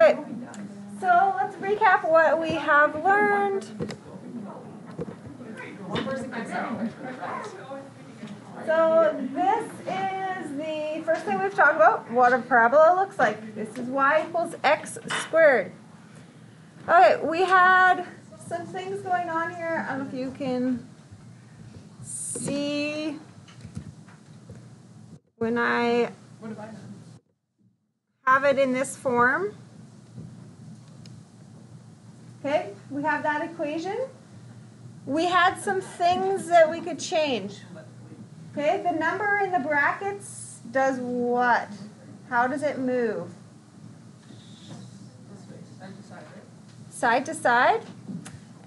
Okay, so let's recap what we have learned. So this is the first thing we've talked about, what a parabola looks like. This is y equals x squared. Okay, we had some things going on here. I don't know if you can see when I have it in this form. Okay, we have that equation. We had some things that we could change. Okay, the number in the brackets does what? How does it move? Side to side.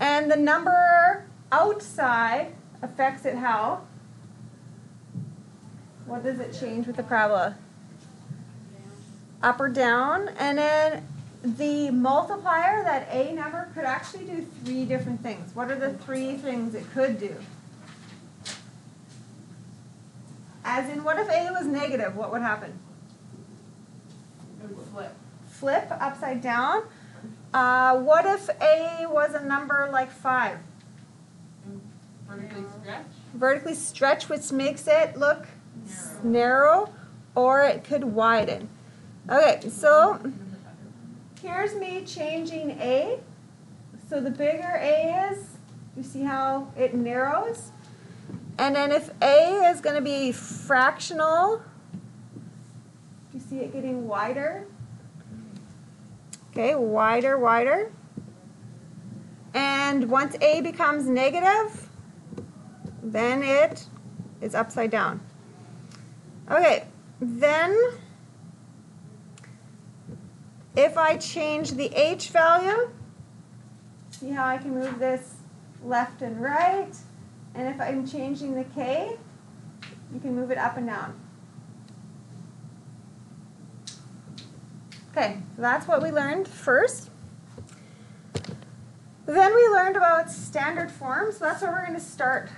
And the number outside affects it how? What does it change with the parabola? Up or down. And then the multiplier, that a number, could actually do three different things. What are the three things it could do? As in, what if a was negative? What would happen? It would flip. Flip upside down. What if a was a number like 5? Vertically stretch. Vertically stretch, which makes it look narrow, or it could widen. Okay, so here's me changing a. So the bigger a is, you see how it narrows? And then if a is going to be fractional, do you see it getting wider? Okay, wider, wider. And once a becomes negative, then it is upside down. Okay, then if I change the h value, see how I can move this left and right? And if I'm changing the k, you can move it up and down. Okay, so that's what we learned first. Then we learned about standard forms, so that's where we're going to start.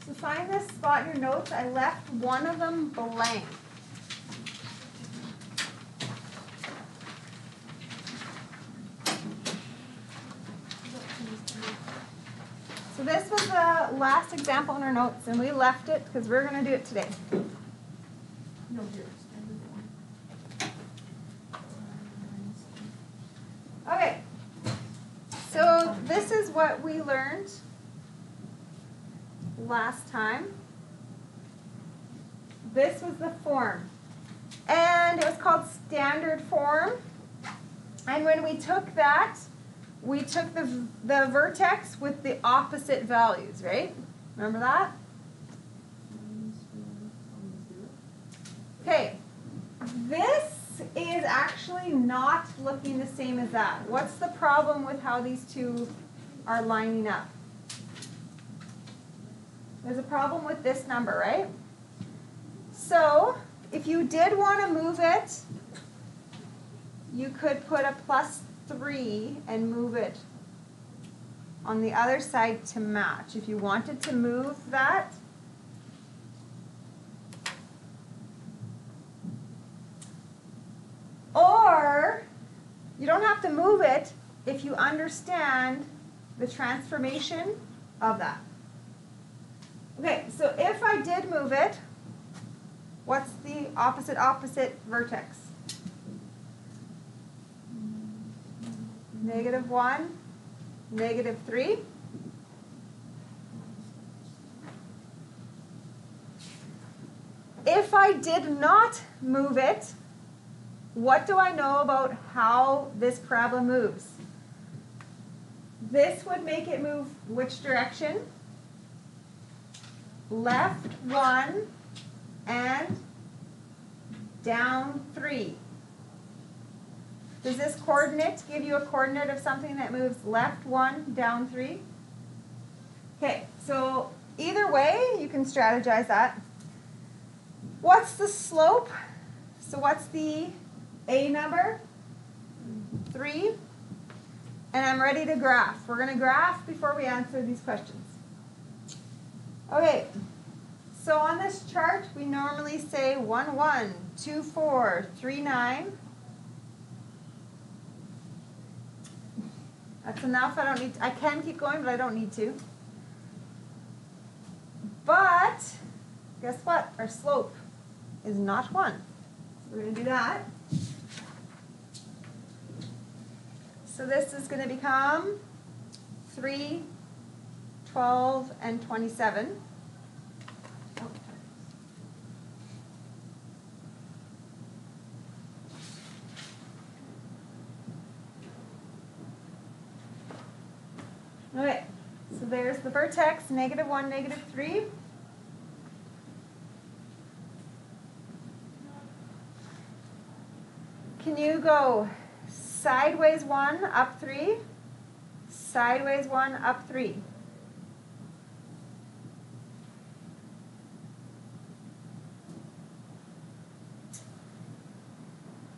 So find this spot in your notes. I left one of them blank. So this was the last example in our notes, and we left it because we're going to do it today. No, here. Standard one. Okay, so this is what we learned last time. This was the form, and it was called standard form. And when we took that, we took the vertex with the opposite values, right? Remember that? Okay, this is actually not looking the same as that. What's the problem with how these two are lining up? There's a problem with this number, right? So if you did want to move it, you could put a +3 and move it on the other side to match. If you wanted to move that, or you don't have to move it if you understand the transformation of that. Okay, so if I did move it, what's the opposite vertex? -1, -3. If I did not move it, what do I know about how this parabola moves? This would make it move which direction? Left 1 and down 3. Does this coordinate give you a coordinate of something that moves left 1, down 3? Okay, so either way, you can strategize that. What's the slope? So what's the a number? 3. And I'm ready to graph. We're going to graph before we answer these questions. Okay, so on this chart, we normally say 1, 1, 2, 4, 3, 9. That's enough. I don't need. I can keep going, but I don't need to. But guess what? Our slope is not 1. So we're going to do that. So this is going to become 3, 12, and 27. Okay, so there's the vertex, -1, -3. Can you go sideways 1, up 3, sideways 1, up 3?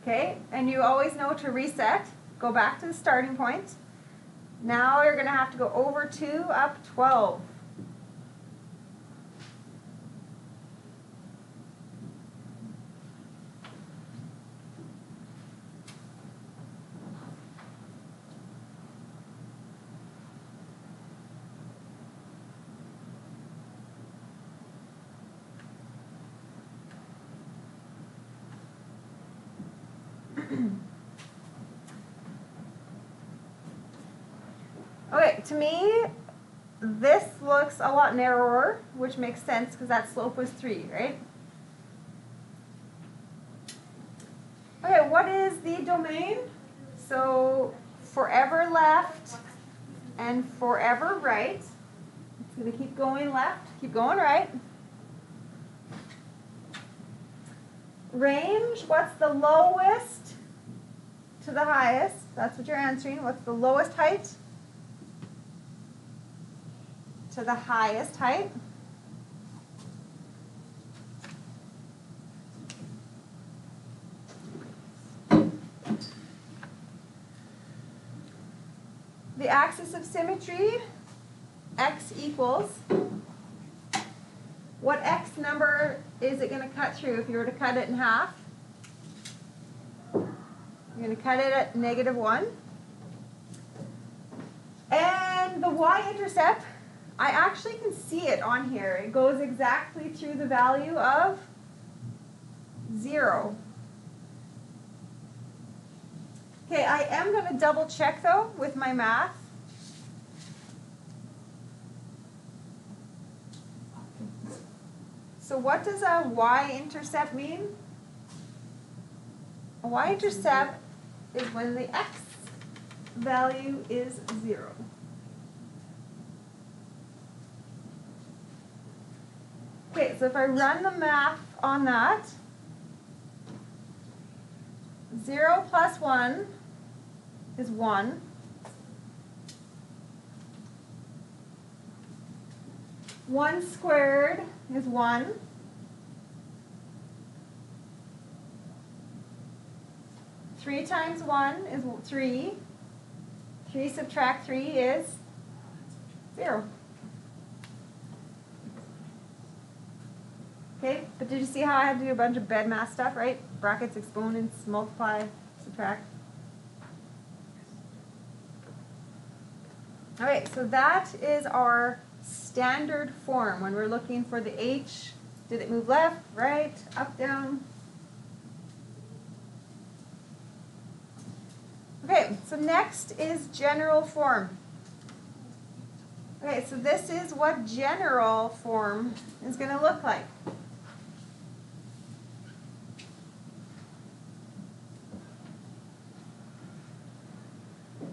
Okay, and you always know to reset. Go back to the starting point. Now you're going to have to go over 2, up 12. Okay, to me, this looks a lot narrower, which makes sense because that slope was 3, right? Okay, what is the domain? So forever left and forever right. It's going to keep going left, keep going right. Range, what's the lowest to the highest? That's what you're answering. What's the lowest height to the highest height? The axis of symmetry, x equals, what x number is it going to cut through if you were to cut it in half? You're going to cut it at -1. And the y-intercept, I actually can see it on here. It goes exactly through the value of 0. Okay, I am going to double check though with my math. So what does a y-intercept mean? A y-intercept is when the x value is 0. Okay, so if I run the math on that, 0 plus 1 is 1. One squared is 1. Three times 1 is 3. 3 subtract 3 is 0. Okay, but did you see how I had to do a bunch of bed math stuff, right? Brackets, exponents, multiply, subtract. All right, so that is our standard form when we're looking for the h. Did it move left, right, up, down? Okay, so next is general form. Okay, so this is what general form is going to look like.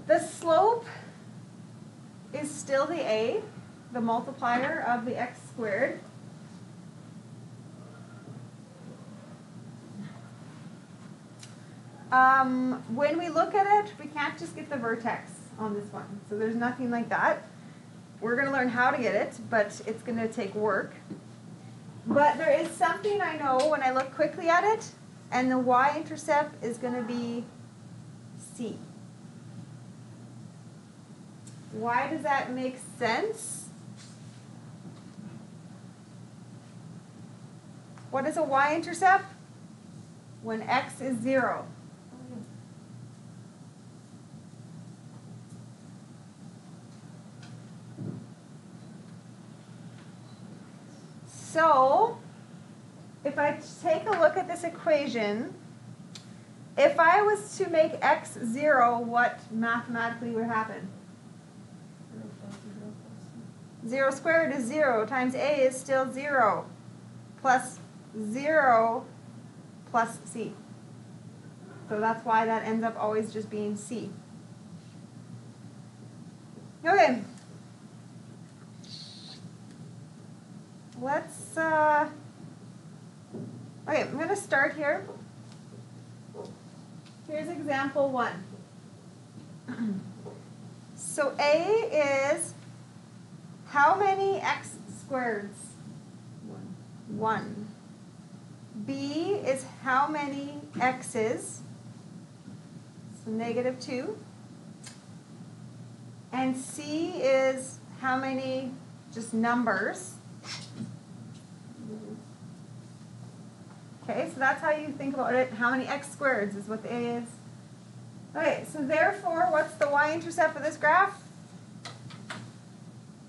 The slope is still the a, the multiplier of the x squared. When we look at it, we can't just get the vertex on this one. So there's nothing like that. We're going to learn how to get it, but it's going to take work. But there is something I know when I look quickly at it, and the y-intercept is going to be C. Why does that make sense? What is a y-intercept? When x is 0. So, if I take a look at this equation, if I was to make x 0, what mathematically would happen? 0 squared is 0 times a is still 0 plus 0 plus c. So that's why that ends up always just being c. Okay. Let's, okay, I'm going to start here. Here's example 1. So A is how many x squareds? 1. B is how many x's? So -2. And C is how many just numbers? Okay, so that's how you think about it. How many x squareds is what the A is. Okay, so therefore, what's the y-intercept for this graph?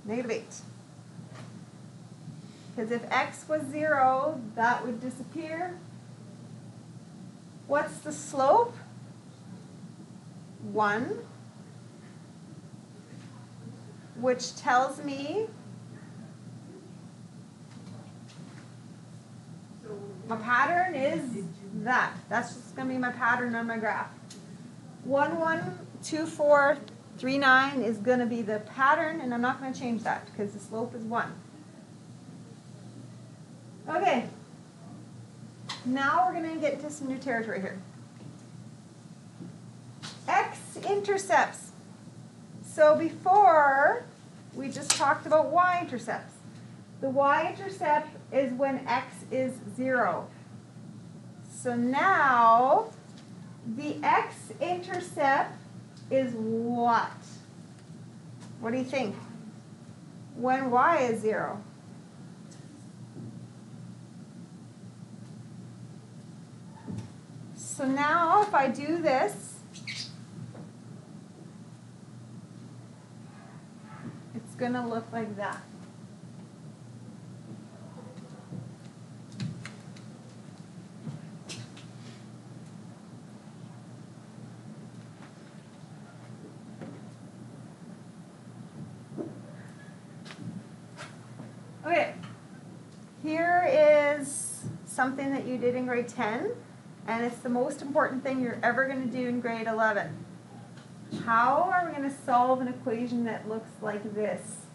-8. Because if x was 0, that would disappear. What's the slope? 1. Which tells me my pattern is that. That's just going to be my pattern on my graph. 1, 1, 2, 4, 3, 9 is going to be the pattern, and I'm not going to change that because the slope is 1. Okay. Now we're going to get into some new territory here. X-intercepts. So before, we just talked about y-intercepts. The y-intercept is when x is 0. So now, the x-intercept is what? What do you think? When y is 0. So now, if I do this, it's going to look like that. Okay, here is something that you did in grade 10, and it's the most important thing you're ever going to do in grade 11. How are we going to solve an equation that looks like this?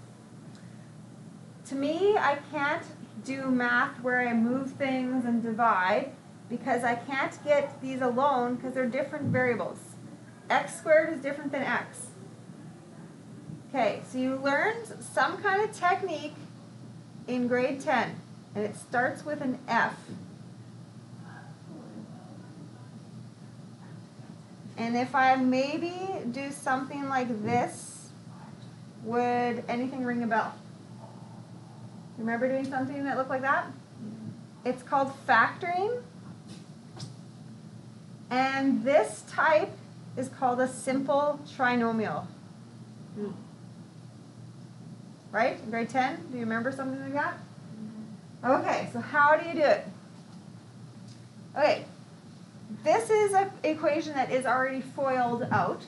To me, I can't do math where I move things and divide because I can't get these alone because they're different variables. X squared is different than x. Okay, so you learned some kind of technique in grade 10, and it starts with an F. And if I maybe do something like this, would anything ring a bell? Remember doing something that looked like that? It's called factoring. And this type is called a simple trinomial. Right? In grade 10? Do you remember something like that? Okay, so how do you do it? Okay, this is an equation that is already FOILed out.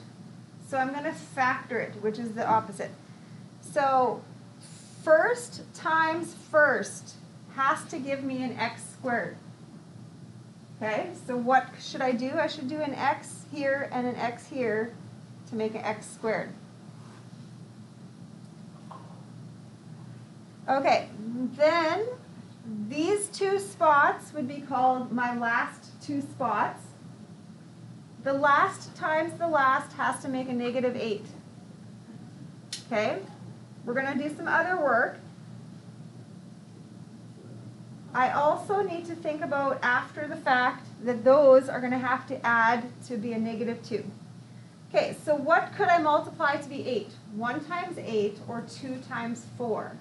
So I'm going to factor it, which is the opposite. So first times first has to give me an x squared. Okay, so what should I do? I should do an x here and an x here to make an x squared. Okay, then these two spots would be called my last two spots. The last times the last has to make a -8. Okay, we're going to do some other work. I also need to think about after the fact that those are going to have to add to be a -2. Okay, so what could I multiply to be 8? 1 times 8 or 2 times 4?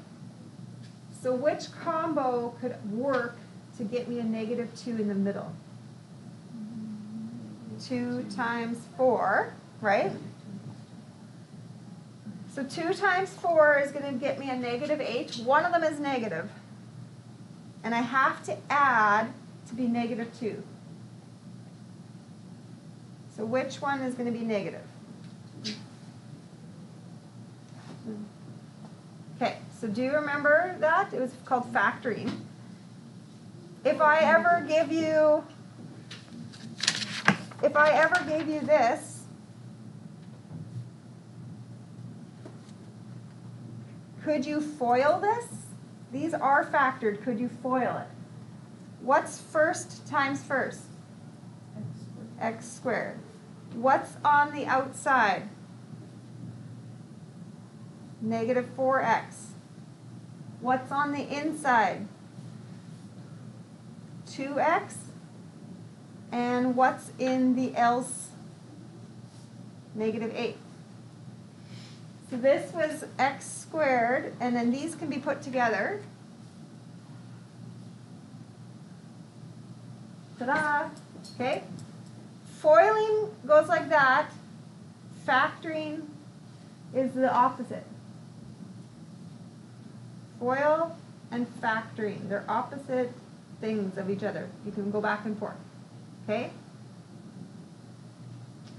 So which combo could work to get me a -2 in the middle? 2 times 4, right? So 2 times 4 is going to get me a -8. One of them is negative. and I have to add to be negative 2. So which one is going to be negative? Okay, so do you remember that? It was called factoring. If I ever gave you this, could you FOIL this? These are factored. Could you FOIL it? What's first times first? X squared. What's on the outside? Negative 4x. What's on the inside? 2x. And what's in the else? Negative 8. So this was x squared, and then these can be put together. Ta-da! Okay? Foiling goes like that. Factoring is the opposite. FOIL and factoring. They're opposite things of each other. You can go back and forth. Okay?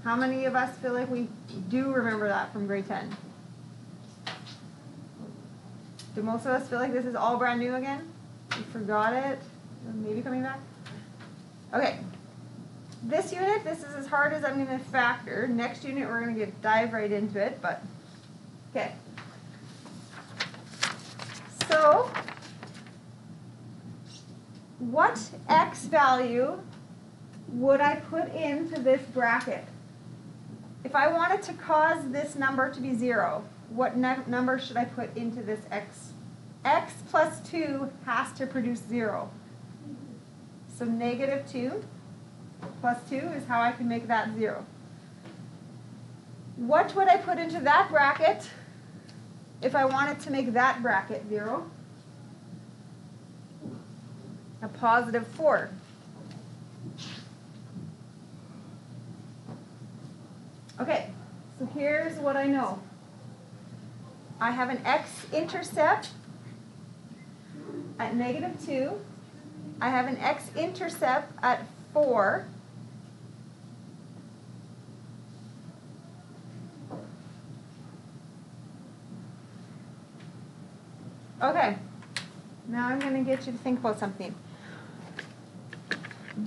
How many of us feel like we do remember that from grade 10? Do most of us feel like this is all brand new again? We forgot it? Maybe coming back? Okay. This unit, this is as hard as I'm going to factor. Next unit, we're going to dive right into it, but okay. So, what x value would I put into this bracket? If I wanted to cause this number to be 0, what number should I put into this x? X plus 2 has to produce 0. So negative 2 plus 2 is how I can make that 0. What would I put into that bracket if I wanted to make that bracket 0? A positive 4. Okay, so here's what I know. I have an x-intercept at negative 2. I have an x-intercept at 4. Okay, now I'm going to get you to think about something.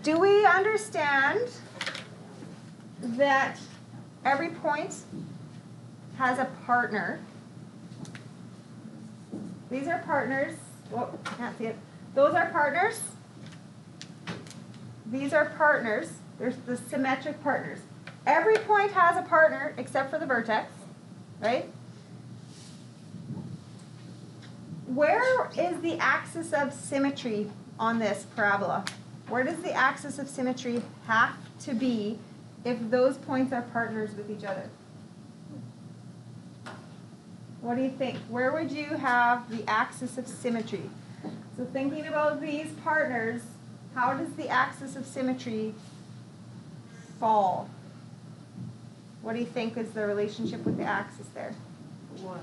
Do we understand that every point has a partner? These are partners. Whoa, I can't see it. Those are partners. These are partners. There's the symmetric partners. Every point has a partner except for the vertex, right? Where is the axis of symmetry on this parabola? Where does the axis of symmetry have to be if those points are partners with each other? What do you think? Where would you have the axis of symmetry? So thinking about these partners, how does the axis of symmetry fall? What do you think is the relationship with the axis there? 1.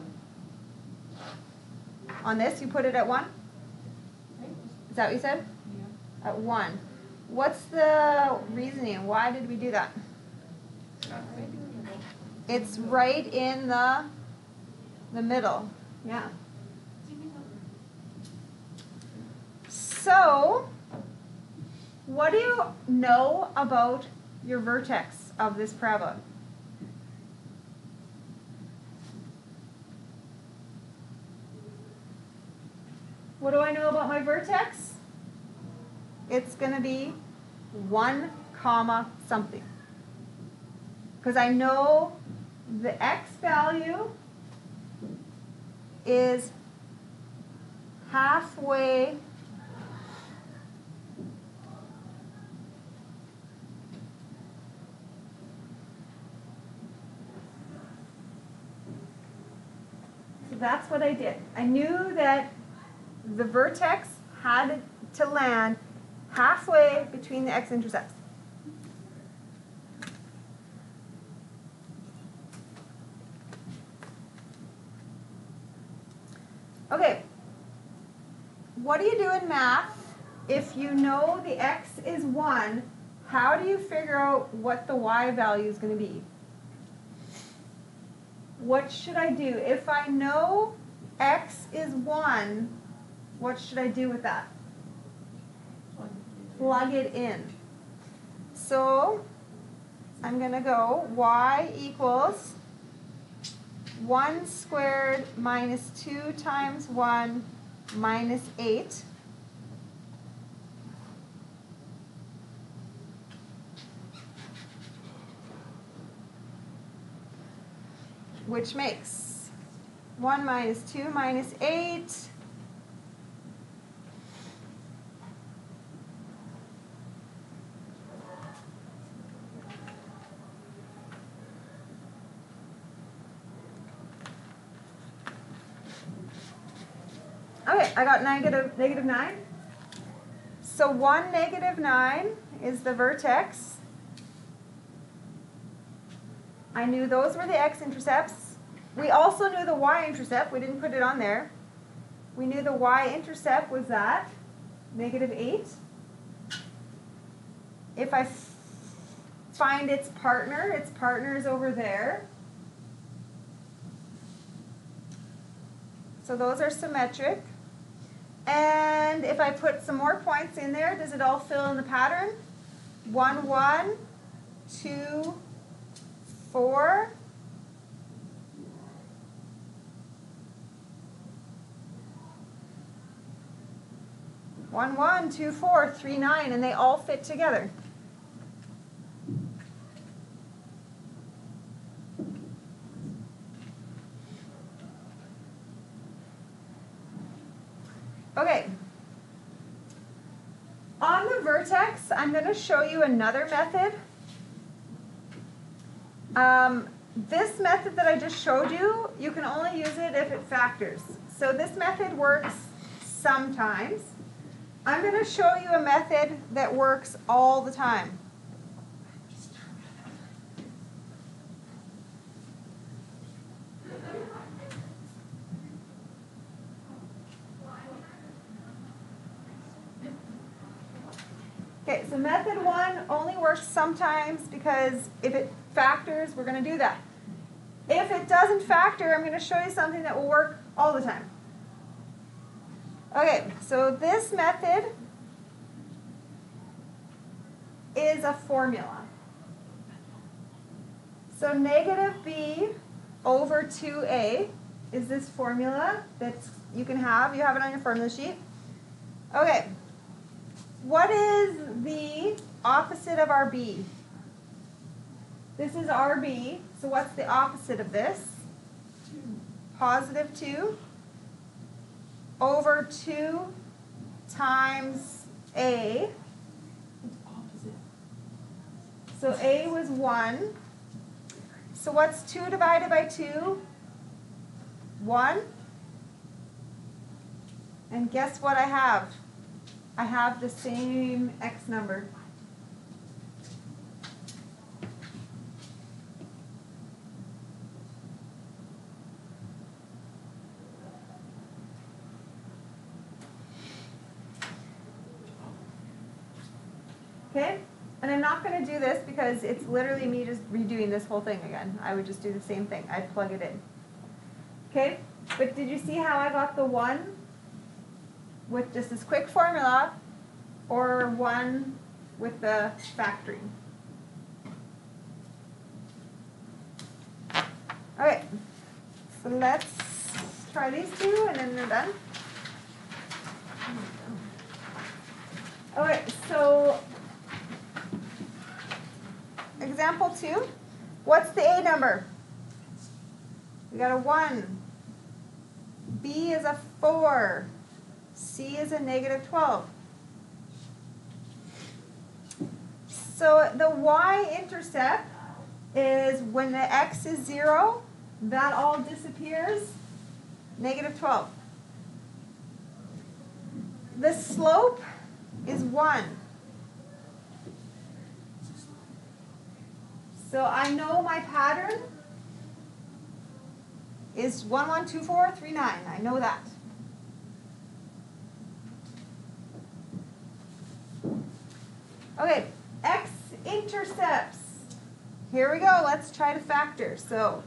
On this, you put it at 1? Is that what you said? Yeah. At 1. What's the reasoning? Why did we do that? It's right in the middle. Yeah. So, what do you know about your vertex of this parabola? What do I know about my vertex? It's going to be 1 comma something. Because I know the x value is halfway so that's what I did. I knew that the vertex had to land halfway between the x-intercepts. Okay, what do you do in math if you know the x is 1, how do you figure out what the y value is going to be? What should I do? If I know x is 1, what should I do with that? Plug it in. So I'm going to go y equals 1 squared minus 2 times 1 minus 8. Which makes 1 minus 2 minus 8. Okay, I got negative 9. So 1, negative 9 is the vertex. I knew those were the x-intercepts. We also knew the y-intercept. We didn't put it on there. We knew the y-intercept was that, negative 8. If I find its partner is over there. So those are symmetric. And if I put some more points in there, does it all fill in the pattern? 1, 1, 2, 4. 1, 1, 2, 4, 3, 9, and they all fit together. Okay. On the vertex, I'm going to show you another method. This method that I just showed you, you can only use it if it factors. So this method works sometimes. I'm going to show you a method that works all the time. Okay, so method 1 only works sometimes because if it factors, we're going to do that. If it doesn't factor, I'm going to show you something that will work all the time. Okay, so this method is a formula. So negative b over 2a is this formula that you can have. You have it on your formula sheet. Okay. What is the opposite of our b? This is our b. So what's the opposite of this? Positive 2 over 2 times a. So a was 1. So what's 2 divided by 2? 1. And guess what I have? I have the same x number. Okay? And I'm not going to do this because it's literally me just redoing this whole thing again. I would just do the same thing. I'd plug it in. Okay? But did you see how I got the 1 with just this quick formula, or 1 with the factoring? Okay. So let's try these two and then they're done. Okay, so example 2. What's the A number? We got a 1. B is a 4. C is a negative 12. So the y-intercept is when the x is 0, that all disappears, negative 12. The slope is 1. So I know my pattern is 1, 1, 2, 4, 3, 9. I know that. Okay, x-intercepts. Here we go, let's try to factor. So,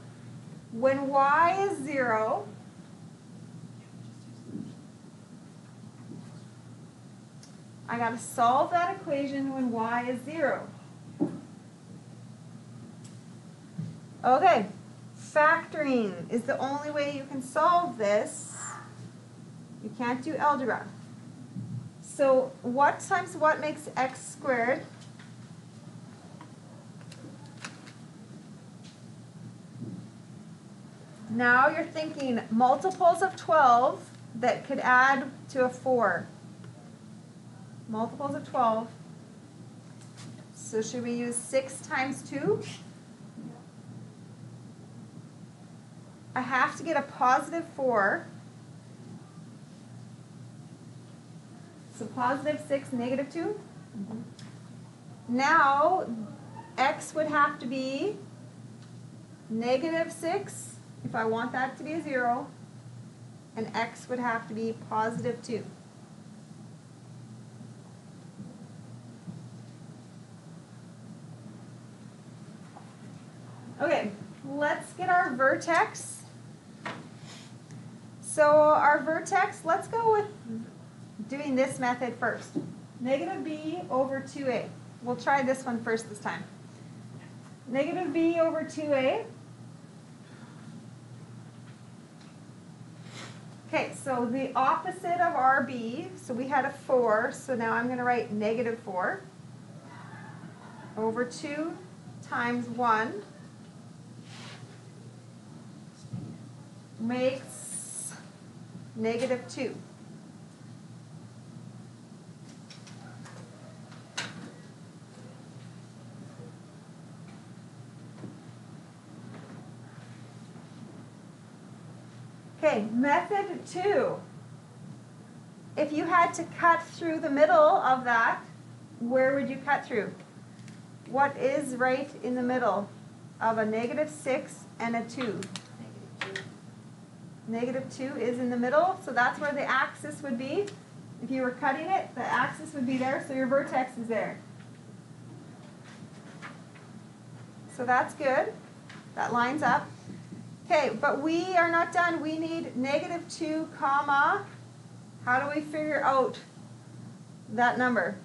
when y is 0, I got to solve that equation when y is 0. Okay, factoring is the only way you can solve this. You can't do algebra. So what times what makes x squared? Now you're thinking multiples of 12 that could add to a 4. Multiples of 12. So should we use 6 times 2? I have to get a positive 4. So positive 6, negative 2. Mm-hmm. Now x would have to be negative 6 if I want that to be a 0. And x would have to be positive 2. Okay, let's get our vertex. So our vertex, let's go with doing this method first. Negative b over 2a. We'll try this one first this time. Negative b over 2a. Okay, so the opposite of RB, so we had a 4, so now I'm going to write negative 4 over 2 times 1 makes negative 2. Okay, method 2. If you had to cut through the middle of that, where would you cut through? What is right in the middle of a negative 6 and a 2? Negative 2 is in the middle, so that's where the axis would be. If you were cutting it, the axis would be there, so your vertex is there. So that's good. That lines up. Okay, but we are not done. We need negative 2 comma. How do we figure out that number?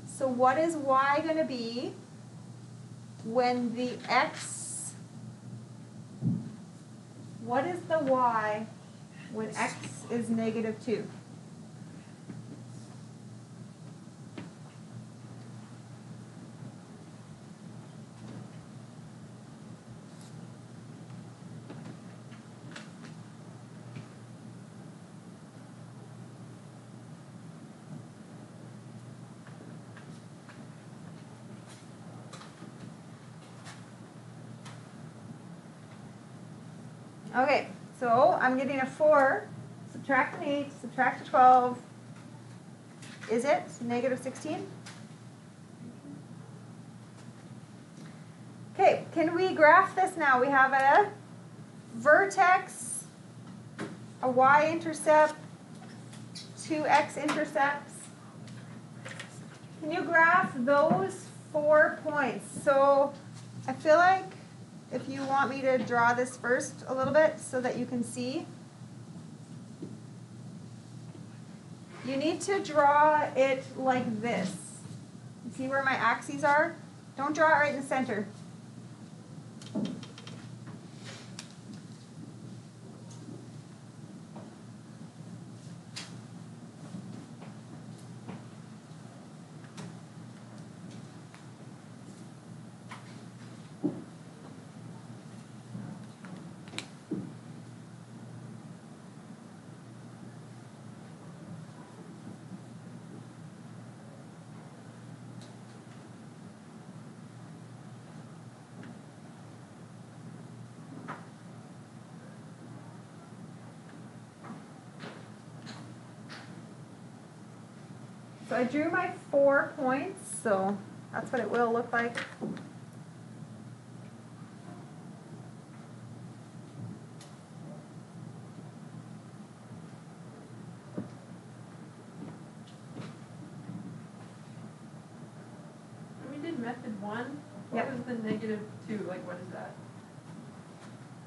So what is y going to be when the x, what is the y when x is negative 2? Okay, so I'm getting a 4, subtract an 8, subtract a 12. Is it negative 16? Okay, can we graph this now? We have a vertex, a y-intercept, 2 x-intercepts. Can you graph those 4 points? So I feel like if you want me to draw this first a little bit so that you can see, you need to draw it like this. You see where my axes are? Don't draw it right in the center. So I drew my 4 points, so that's what it will look like. method 1, what Yep. was the -2? Like, what is that?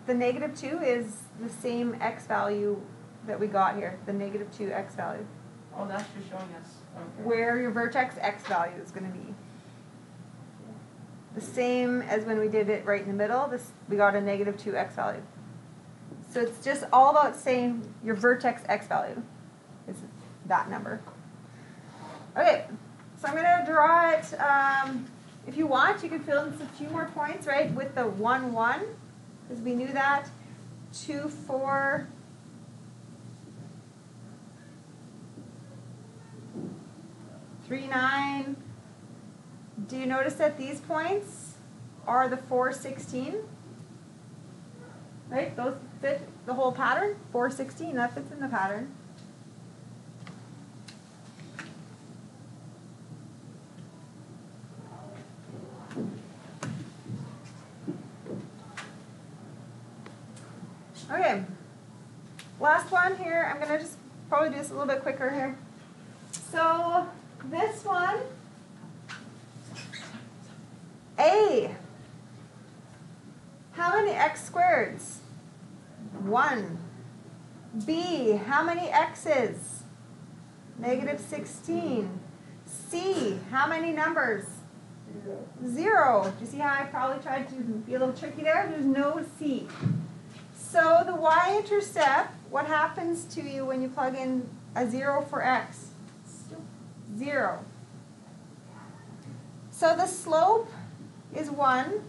The -2 is the same x value that we got here, the -2 x value. Oh, that's just showing us. Okay. Where your vertex x value is going to be. The same as when we did it right in the middle, this we got a -2 x value. So it's just all about saying your vertex x value is that number. Okay, so I'm going to draw it. If you want, you can fill in a few more points, right, with the 1, 1, because we knew that. 2, 4. 3, 9. Do you notice that these points are the 4, 16? Right? Those fit the whole pattern. 4, 16, that fits in the pattern. Okay. Last one here. I'm going to just probably do this a little bit quicker here. So this one, A. How many x squareds? 1. B. How many x's? -16. C. How many numbers? 0. Do you see how I probably tried to be a little tricky there? There's no C. So the y-intercept, what happens to you when you plug in a 0 for x? 0. So the slope is 1.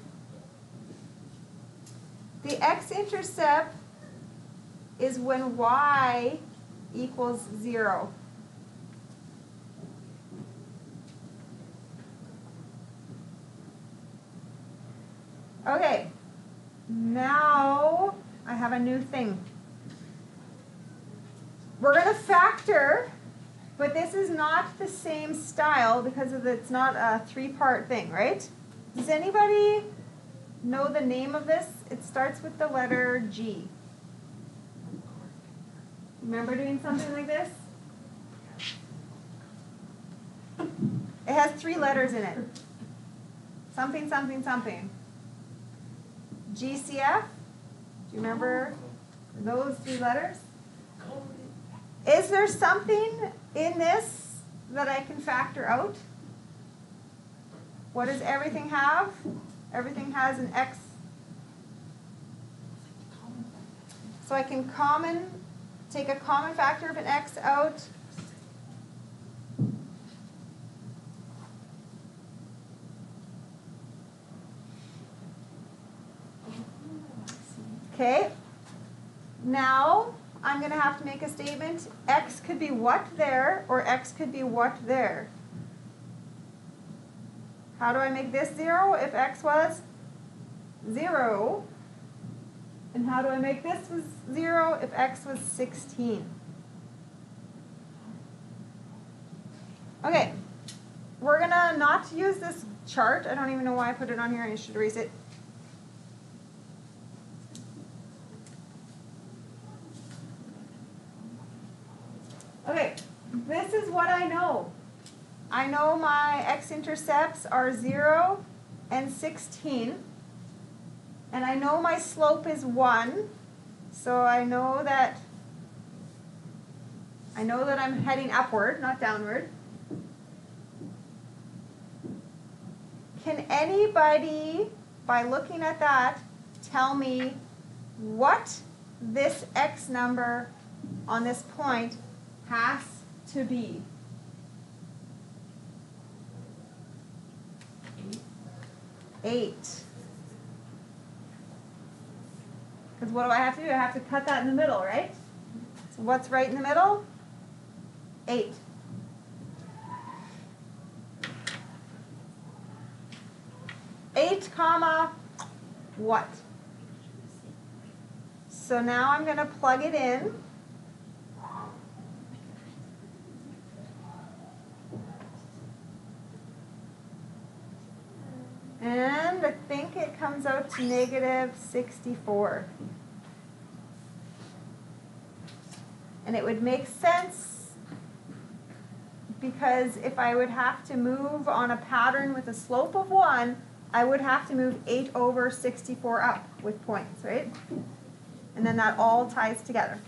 The x-intercept is when y equals 0. Okay, now I have a new thing. We're going to factor, but this is not the same style because it's not a 3-part thing, right? Does anybody know the name of this? It starts with the letter G. Remember doing something like this? It has 3 letters in it. Something, something, something. GCF? Do you remember those 3 letters? Is there something in this that I can factor out? What does everything have? Everything has an x. So I can take a common factor of an x out. Okay. Now I'm going to have to make a statement. X could be what there, or x could be what there. How do I make this 0 if x was 0? And how do I make this was 0 if x was 16? Okay, we're going to not use this chart. I don't even know why I put it on here. I should erase it. Okay, this is what I know. I know my x-intercepts are 0 and 16. And I know my slope is 1. So I know that I'm heading upward, not downward. Can anybody, by looking at that, tell me what this x number on this point has to be? 8. Because what do I have to do? I have to cut that in the middle, right? So what's right in the middle? 8. Comma, what? So now I'm going to plug it in. And I think it comes out to -64. And it would make sense because if I would have to move on a pattern with a slope of 1, I would have to move 8 over 64 up with points, right? And then that all ties together.